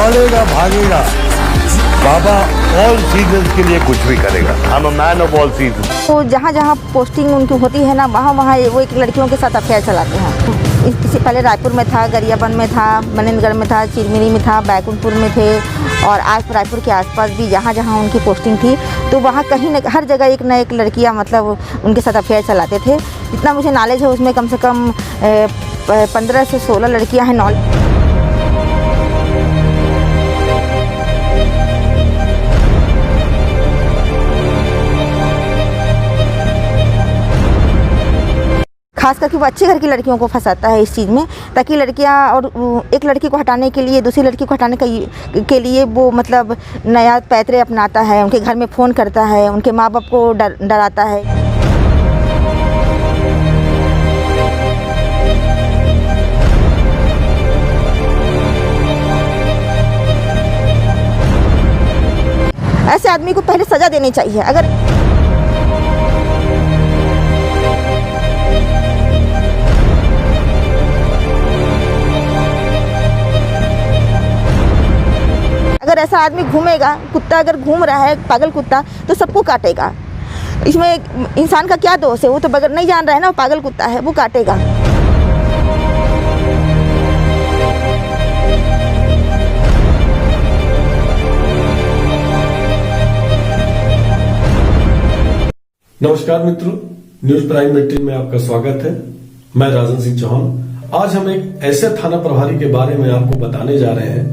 दौड़ेगा भागेगा, बाबा all seasons के लिए कुछ भी करेगा। I am a man of all season. तो जहाँ जहाँ पोस्टिंग उनकी होती है ना, वहाँ वहाँ वो एक लड़कियों के साथ अफेयर चलाते हैं। इससे पहले रायपुर में था, गरियाबंद में था, मनेंद्रगढ़ में था, चिरमिरी में था, बैकुंठपुर में थे, और आज रायपुर के आसपास भी जहाँ जहाँ उनकी पोस्टिंग थी, तो वहाँ कहीं न हर जगह एक न एक लड़कियाँ मतलब उनके साथ अफेयर चलाते थे। इतना मुझे नॉलेज है, उसमें कम से कम 15 से 16 लड़कियाँ हैं नॉलेज। खास करके वो अच्छे घर की लड़कियों को फंसाता है इस चीज़ में, ताकि लड़कियां, और एक लड़की को हटाने के लिए दूसरी लड़की को हटाने के लिए वो मतलब नया पैतरे अपनाता है, उनके घर में फ़ोन करता है, उनके माँ बाप को डराता है। ऐसे आदमी को पहले सज़ा देनी चाहिए। अगर ऐसा आदमी घूमेगा, कुत्ता अगर घूम रहा है, पागल कुत्ता, तो सबको काटेगा। इसमें इंसान का क्या दोष है? वो तो बगैर नहीं जान रहा है ना, वो पागल कुत्ता है, वो काटेगा। नमस्कार मित्रों, न्यूज प्राइम 18 में आपका स्वागत है। मैं राजन सिंह चौहान। आज हम एक ऐसे थाना प्रभारी के बारे में आपको बताने जा रहे हैं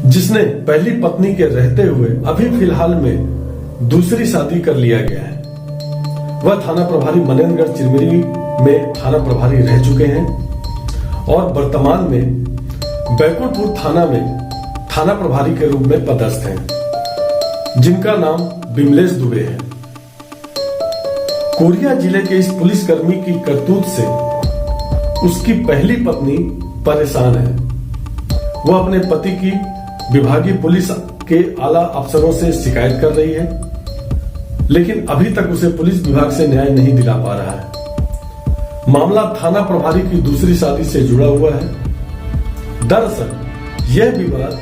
जिसने पहली पत्नी के रहते हुए अभी फिलहाल में दूसरी शादी कर लिया गया है। वह थाना प्रभारी मनेंद्रगढ़ चिरमिरी में थाना प्रभारी रह चुके हैं और वर्तमान में बैकुंठपुर थाना में थाना प्रभारी के रूप में पदस्थ हैं, जिनका नाम बिमलेश दुबे है। कोरिया जिले के इस पुलिसकर्मी की करतूत से उसकी पहली पत्नी परेशान है। वह अपने पति की विभागीय पुलिस के आला अफसरों से शिकायत कर रही है, लेकिन अभी तक उसे पुलिस विभाग से न्याय नहीं दिला पा रहा है। मामला थाना प्रभारी की दूसरी शादी से जुड़ा हुआ है। दरअसल यह विवाद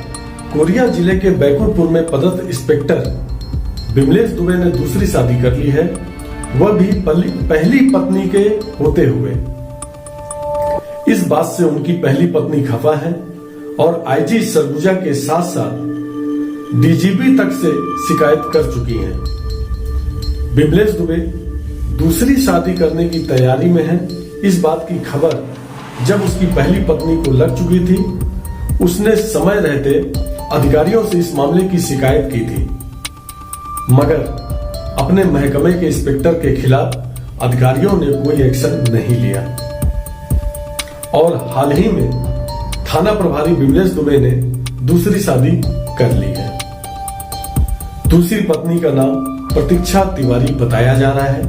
कोरिया जिले के बैकुंठपुर में पदस्थ इंस्पेक्टर बिमलेश दुबे ने दूसरी शादी कर ली है, वह भी पहली पत्नी के होते हुए। इस बात से उनकी पहली पत्नी खफा है और आईजी सरगुजा के साथ साथ डीजीपी तक से शिकायत कर चुकी हैं। बिमलेश दुबे दूसरी शादी करने की तैयारी में है। इस बात की खबर जब उसकी पहली पत्नी को लग चुकी थी, उसने समय रहते अधिकारियों से इस मामले की शिकायत की थी, मगर अपने महकमे के इंस्पेक्टर के खिलाफ अधिकारियों ने कोई एक्शन नहीं लिया। और हाल ही में थाना प्रभारी बिमलेश दुबे ने दूसरी शादी कर ली है। दूसरी पत्नी का नाम प्रतीक्षा तिवारी बताया जा रहा है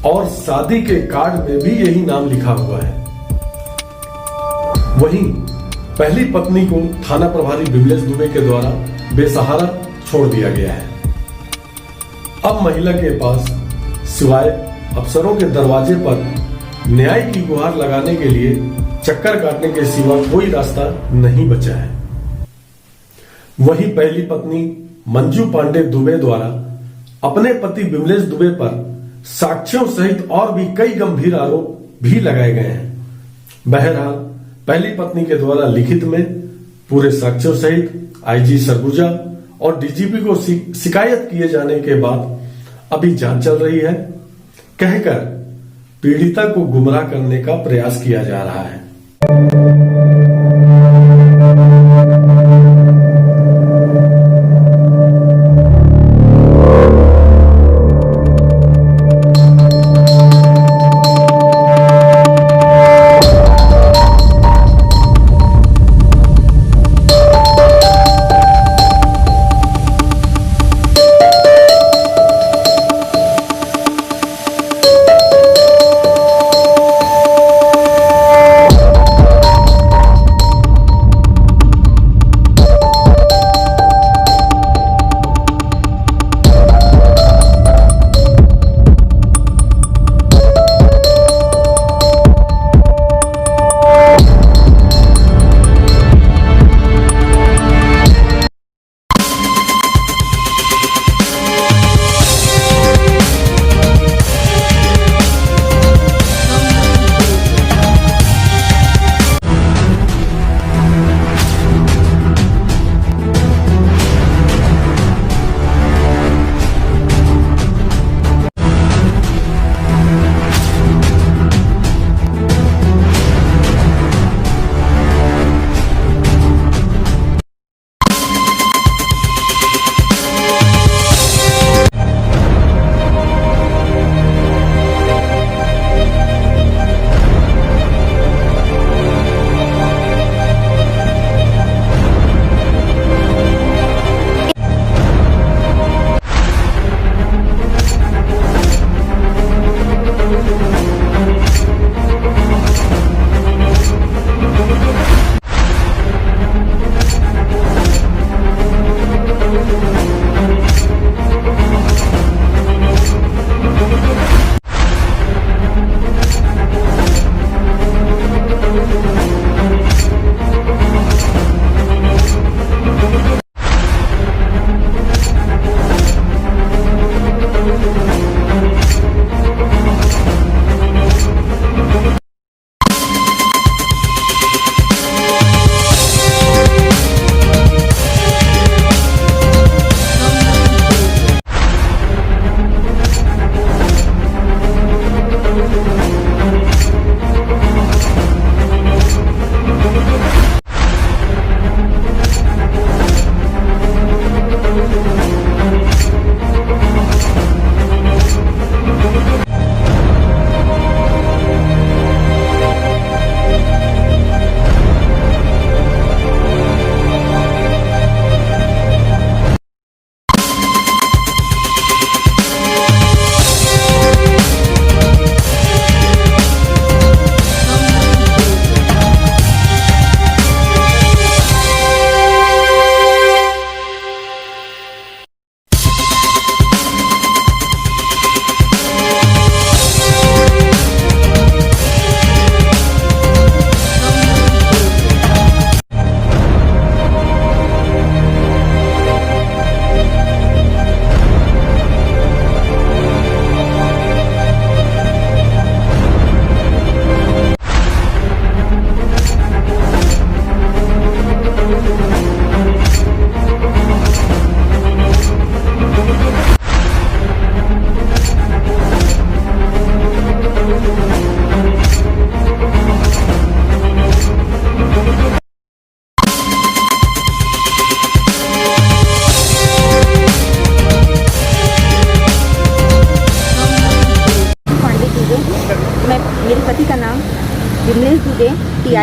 और शादी के कार्ड में भी यही नाम लिखा हुआ है। वहीं पहली पत्नी को थाना प्रभारी बिमलेश दुबे के द्वारा बेसहारा छोड़ दिया गया है। अब महिला के पास सिवाय अफसरों के दरवाजे पर न्याय की गुहार लगाने के लिए चक्कर काटने के सिवा कोई रास्ता नहीं बचा है। वहीं पहली पत्नी मंजू पांडे दुबे द्वारा अपने पति बिमलेश दुबे पर साक्ष्यों सहित और भी कई गंभीर आरोप भी लगाए गए हैं। बहरहाल पहली पत्नी के द्वारा लिखित में पूरे साक्ष्यों सहित आईजी सरगुजा और डीजीपी को शिकायत किए जाने के बाद अभी जांच चल रही है, कहकर पीड़िता को गुमराह करने का प्रयास किया जा रहा है।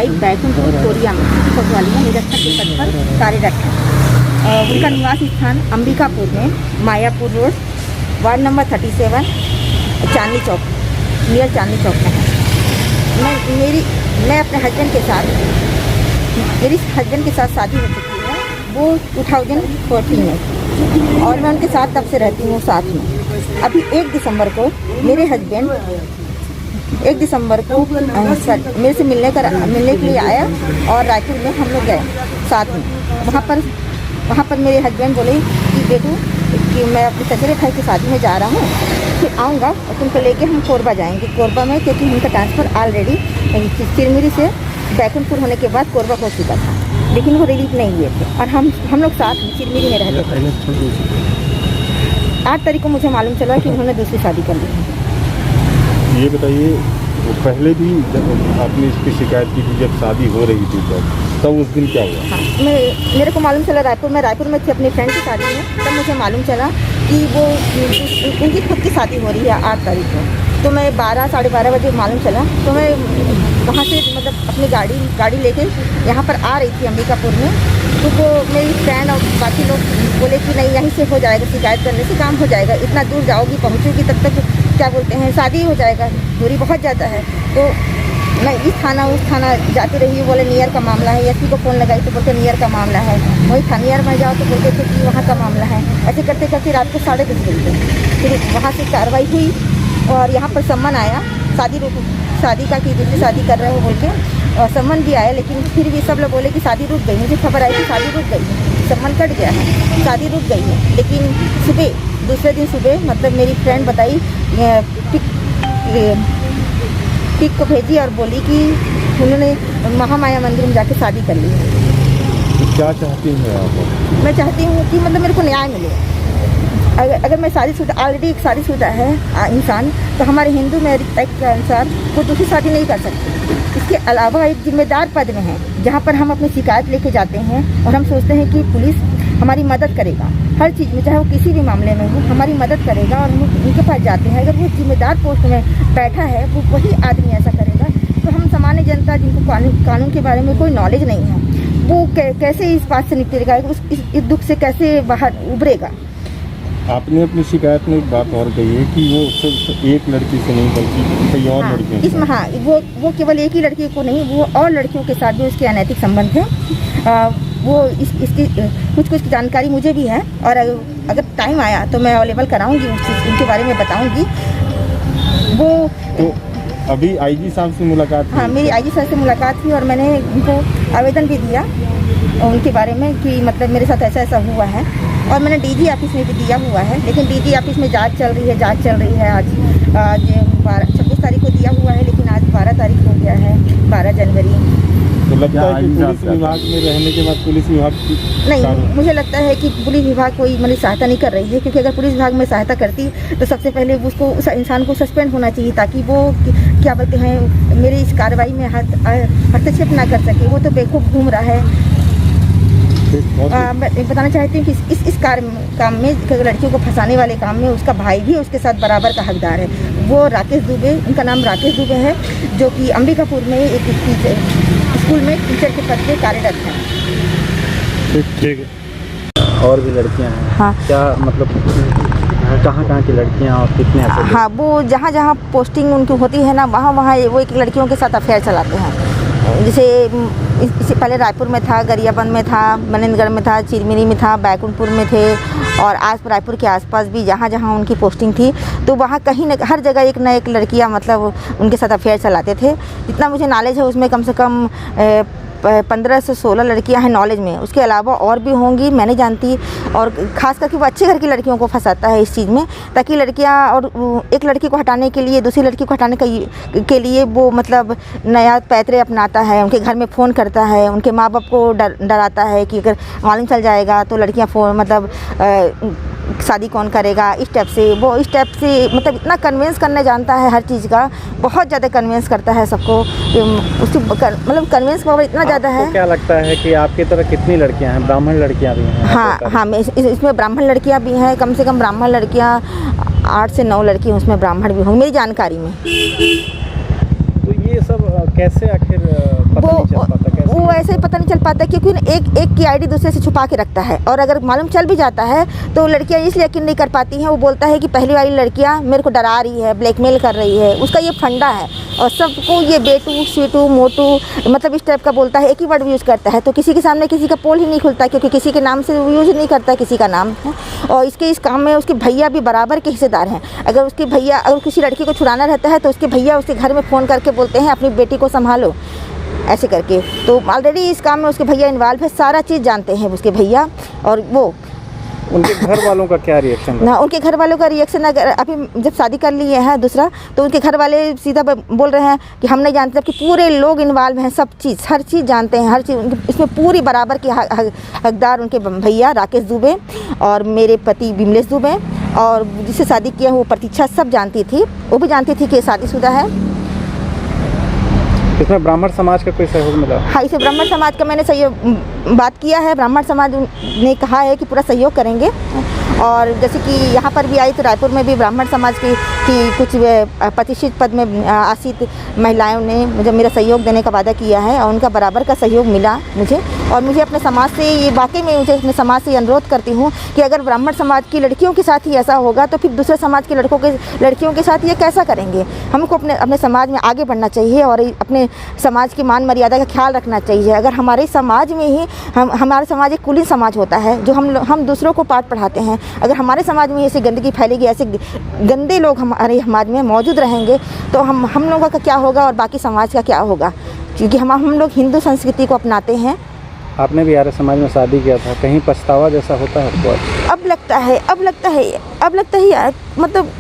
साइट बैकुंठपुर कोरिया में कोतवाली में निरीक्षक के पद पर कार्यरत है। उनका निवास स्थान अंबिकापुर में Mayapur road ward number 37 Chandni Chowk near Chandni Chowk में है। मैं अपने हस्बैंड के साथ शादी हो चुकी है, वो 2014 में, और मैं उनके साथ तब से रहती हूँ साथ में। अभी 1 दिसंबर को मेरे हस्बैंड मेरे से मिलने के लिए आया और रायपुर में हम लोग गए साथ में। वहाँ पर मेरे हस्बैंड बोले कि बेटू कि मैं अपने चचेरे भाई की शादी में जा रहा हूँ, फिर आऊँगा और तुमको लेके हम कोरबा जाएंगे। कोरबा में क्योंकि उनका ट्रांसफ़र ऑलरेडी चिरमिरी से बैकुंठपुर होने के बाद कोरबा हो चुका था, लेकिन वो रिलीफ नहीं हुए थे और हम लोग साथ चिरमिरी में रहते थे। 8 तारीख को मुझे मालूम चला कि उन्होंने दूसरी शादी कर ली है। ये बताइए, वो पहले भी जब आपने इसकी शिकायत की थी, जब शादी हो रही थी तब उस दिन क्या हुआ? हाँ, मेरे को मालूम चला रायपुर में थी अपनी फ्रेंड की शादी में, तब मुझे मालूम चला कि वो उनकी खुद की शादी हो रही है 8 तारीख को। तो मैं 12 साढ़े 12 बजे मालूम चला, तो मैं वहाँ से मतलब अपनी गाड़ी लेके यहाँ पर आ रही थी अंबिकापुर में। तो वो मेरी फ्रेंड और बाकी लोग बोले कि नहीं यहीं से हो जाएगा, शिकायत करने से काम हो जाएगा, इतना दूर जाओगी पहुँचोगी तब तक क्या बोलते हैं शादी हो जाएगा, दूरी बहुत ज़्यादा है। तो मैं इस थाना उस थाना जाती रही, बोले नियर का मामला है। एसपी को फ़ोन लगाई तो बोलते नियर का मामला है। वही था नियर में जाओ तो बोलते थे कि वहाँ का मामला है। ऐसे करते करते रात को 10:30 बजे फिर वहाँ से कार्रवाई हुई और यहाँ पर सम्मन आया शादी का कि दूसरी शादी कर रहे हो बोल के, और सम्मन भी आया। लेकिन फिर भी सब लोग बोले कि शादी रुक गई। मुझे खबर आई कि शादी रुक गई है, सम्मन कट गया है, शादी रुक गई है। लेकिन दूसरे दिन सुबह मतलब मेरी फ्रेंड बताई, पिक को भेजी और बोली कि उन्होंने महामाया मंदिर में जाके शादी कर ली है। तो क्या चाहती हैं आप? मैं चाहती हूँ कि मतलब मेरे को न्याय मिले। अगर मैं शादीशुदा ऑलरेडी एक शादीशुदा है इंसान, तो हमारे हिंदू में एक्ट के अनुसार वो दूसरी शादी नहीं कर सकती। इसके अलावा एक जिम्मेदार पद में है जहाँ पर हम अपनी शिकायत लेके जाते हैं और हम सोचते हैं कि पुलिस हमारी मदद करेगा हर चीज़ में, चाहे वो किसी भी मामले में हो हमारी मदद करेगा, और हम उनके पास जाते हैं। अगर वो जिम्मेदार पोस्ट में बैठा है वो वही आदमी ऐसा करेगा, तो हम सामान्य जनता जिनको कानून के बारे में कोई नॉलेज नहीं है वो कैसे इस बात से निपटेगा, इस दुख से कैसे बाहर उभरेगा। आपने अपनी शिकायत में एक बात और कही है कि वो सिर्फ एक लड़की से नहीं बल्कि कई और लड़कियों से। इसमें हाँ, वो केवल एक ही लड़की को नहीं, वो और लड़कियों के साथ भी उसके अनैतिक संबंध है। वो इसकी कुछ जानकारी मुझे भी है, और अगर टाइम आया तो मैं अवेलेबल कराऊंगी, उनके बारे में बताऊंगी। वो तो अभी आईजी साहब से मुलाकात हुई? हाँ, मेरी आईजी साहब से मुलाकात हुई और मैंने उनको आवेदन भी दिया उनके बारे में कि मतलब मेरे साथ ऐसा हुआ है, और मैंने डीजी ऑफिस में भी दिया हुआ है। लेकिन डीजी ऑफिस में जांच चल रही है। आज 26 तारीख को दिया हुआ है, लेकिन आज 12 तारीख हो गया है, 12 जनवरी। तो लगता है कि पुलिस विभाग में रहने के बाद पुलिस विभाग नहीं, मुझे लगता है कि पुलिस विभाग कोई मेरी सहायता नहीं कर रही है, क्योंकि अगर पुलिस विभाग में सहायता करती तो सबसे पहले उसको उस इंसान को सस्पेंड होना चाहिए, ताकि वो क्या बोलते हैं मेरी इस कार्रवाई में हस्तक्षेप ना कर सके। वो तो बेखूब घूम रहा है। मैं बताना चाहती हूँ कि इस काम में लड़कियों को फंसाने वाले काम में उसका भाई भी उसके साथ बराबर का हकदार है। वो राकेश दुबे, उनका नाम राकेश दुबे है, जो कि अंबिकापुर में एक स्कूल में टीचर के पद पे कार्यरत है। ठीक है। और भी लड़कियां हैं? हाँ। क्या मतलब कहाँ की लड़कियां और कितने ऐसे? हाँ, वो जहाँ पोस्टिंग उनकी होती है ना, वहाँ वो एक लड़कियों के साथ अफेयर चलाते हैं। जैसे इससे पहले रायपुर में था, गरियाबंद में था, मनेंद्रगढ़ में था, चिरमिरी में था, बैकुंठपुर में थे, और रायपुर के आसपास भी जहाँ उनकी पोस्टिंग थी, तो वहाँ कहीं न हर जगह एक न एक लड़कियाँ मतलब उनके साथ अफेयर चलाते थे। जितना मुझे नॉलेज है उसमें कम से कम 15 से 16 लड़कियां हैं नॉलेज में। उसके अलावा और भी होंगी, मैं नहीं जानती। और ख़ास करके वो अच्छे घर की लड़कियों को फंसाता है इस चीज़ में, ताकि लड़कियां और एक लड़की को हटाने के लिए दूसरी लड़की को हटाने के लिए वो मतलब नया पैतरे अपनाता है, उनके घर में फ़ोन करता है, उनके माँ बाप को डराता है कि अगर मालूम चल जाएगा तो लड़कियाँ फ़ोन मतलब शादी कौन करेगा। इस टाइप से मतलब इतना कन्विंस करने जानता है, हर चीज़ का बहुत ज़्यादा कन्विंस करता है सबको। उसकी मतलब कन्विंस पावर इतना ज़्यादा है। क्या लगता है कि आपकी तरह कितनी लड़कियां हैं? ब्राह्मण लड़कियां भी हैं? हाँ, इसमें ब्राह्मण लड़कियां भी हैं, कम से कम ब्राह्मण लड़कियां 8 से 9 लड़की उसमें ब्राह्मण भी होंगी मेरी जानकारी में। तो ये ये सब कैसे आखिर पता नहीं चल पाता? कैसे वो ऐसे पता नहीं चल पाता क्योंकि एक की आईडी दूसरे से छुपा के रखता है, और अगर मालूम चल भी जाता है तो लड़कियां इसलिए यकीन नहीं कर पाती हैं। वो बोलता है कि पहली वाली लड़कियां मेरे को डरा रही है, ब्लैकमेल कर रही है, उसका ये फंडा है। और सबको ये बेटू स्वीटू मोटू मतलब इस टाइप का बोलता है, एक ही वर्ड यूज़ करता है। तो किसी के सामने किसी का पोल ही नहीं खुलता क्योंकि किसी के नाम से यूज़ नहीं करता किसी का नाम है। और इस काम में उसके भैया भी बराबर के हिस्सेदार हैं। अगर उसके भैया अगर किसी लड़की को छुड़ाना रहता है तो उसके भैया उसके घर में फ़ोन करके बोलते हैं अपनी बेटी को संभालो, ऐसे करके। तो ऑलरेडी इस काम में उसके भैया इन्वॉल्व है, सारा चीज़ जानते हैं उसके भैया। और वो उनके घर वालों का क्या रिएक्शन ना, उनके घर वालों का रिएक्शन अगर अभी जब शादी कर लिए हैं दूसरा, तो उनके घर वाले सीधा बोल रहे हैं कि हम नहीं जानते, कि पूरे लोग इन्वॉल्व हैं, सब चीज़ हर चीज़ जानते हैं, हर चीज़ इसमें पूरी बराबर की हकदार उनके भैया राकेश दुबे और मेरे पति विमलेश दुबे, और जिससे शादी किया वो प्रतीक्षा सब जानती थी, वो भी जानती थी कि शादीशुदा है। इसमें ब्राह्मण समाज का कोई सहयोग मिला? हाँ, इसे ब्राह्मण समाज का मैंने सहयोग बात किया है। ब्राह्मण समाज ने कहा है कि पूरा सहयोग करेंगे। और जैसे कि यहाँ पर भी आई तो रायपुर में भी ब्राह्मण समाज की कुछ प्रतिष्ठित पद में आसीत महिलाओं ने मुझे मेरा सहयोग देने का वादा किया है, और उनका बराबर का सहयोग मिला मुझे। और मुझे अपने समाज से ये वाकई में मुझे अपने समाज से अनुरोध करती हूँ कि अगर ब्राह्मण समाज की लड़कियों के साथ ही ऐसा होगा तो फिर दूसरे समाज के लड़कियों के साथ ये कैसा करेंगे। हमको अपने समाज में आगे बढ़ना चाहिए और अपने समाज की मान मर्यादा का ख्याल रखना चाहिए। अगर हमारे समाज में ही हमारा समाज एक कुलीन समाज होता है जो हम दूसरों को पाठ पढ़ाते हैं, अगर हमारे समाज में ऐसी गंदगी फैलेगी, ऐसे गंदे लोग हमारे समाज में मौजूद रहेंगे तो हम लोगों का क्या होगा और बाकी समाज का क्या होगा। क्योंकि हम लोग हिंदू संस्कृति को अपनाते हैं। आपने भी आर्य समाज में शादी किया था, कहीं पछतावा जैसा होता है आपको? अब लगता है यार, मतलब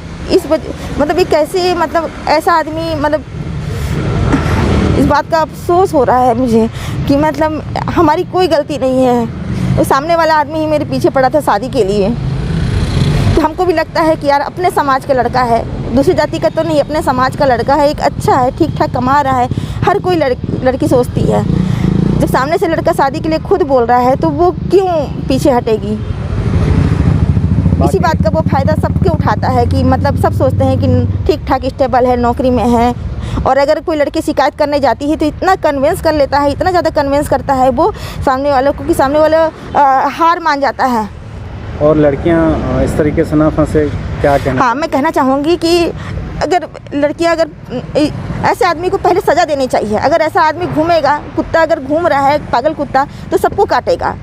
मतलब ये कैसे, मतलब ऐसा आदमी, मतलब इस बात का अफसोस हो रहा है मुझे कि मतलब हमारी कोई गलती नहीं है। वो सामने वाला आदमी ही मेरे पीछे पड़ा था शादी के लिए। तो हमको भी लगता है कि यार अपने समाज का लड़का है, दूसरी जाति का तो नहीं, अपने समाज का लड़का है, एक अच्छा है, ठीक ठाक कमा रहा है, हर कोई लड़की सोचती है। जब सामने से लड़का शादी के लिए खुद बोल रहा है तो वो क्यों पीछे हटेगी। इसी बात का वो फ़ायदा सबके उठाता है कि मतलब सब सोचते हैं कि ठीक ठाक स्टेबल है, नौकरी में है, और अगर कोई लड़की शिकायत करने जाती है तो इतना कन्विंस कर लेता है, इतना ज़्यादा कन्विंस करता है वो सामने वालों को कि सामने वाला हार मान जाता है। और लड़कियां इस तरीके से ना फंसे, क्या कहना? हाँ, मैं कहना चाहूँगी कि अगर लड़कियां ऐसे आदमी को पहले सज़ा देनी चाहिए। अगर ऐसा आदमी घूमेगा, कुत्ता अगर घूम रहा है, पागल कुत्ता, तो सबको काटेगा।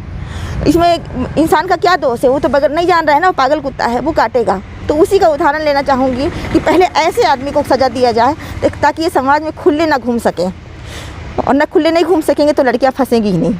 इसमें इंसान का क्या दोष है, वो तो बगैर नहीं जान रहा है ना, पागल कुत्ता है, वो काटेगा। तो उसी का उदाहरण लेना चाहूँगी कि पहले ऐसे आदमी को सज़ा दिया जाए ताकि ये समाज में खुले ना घूम सकें, और ना खुले नहीं घूम सकेंगे तो लड़कियाँ फंसेंगी ही नहीं।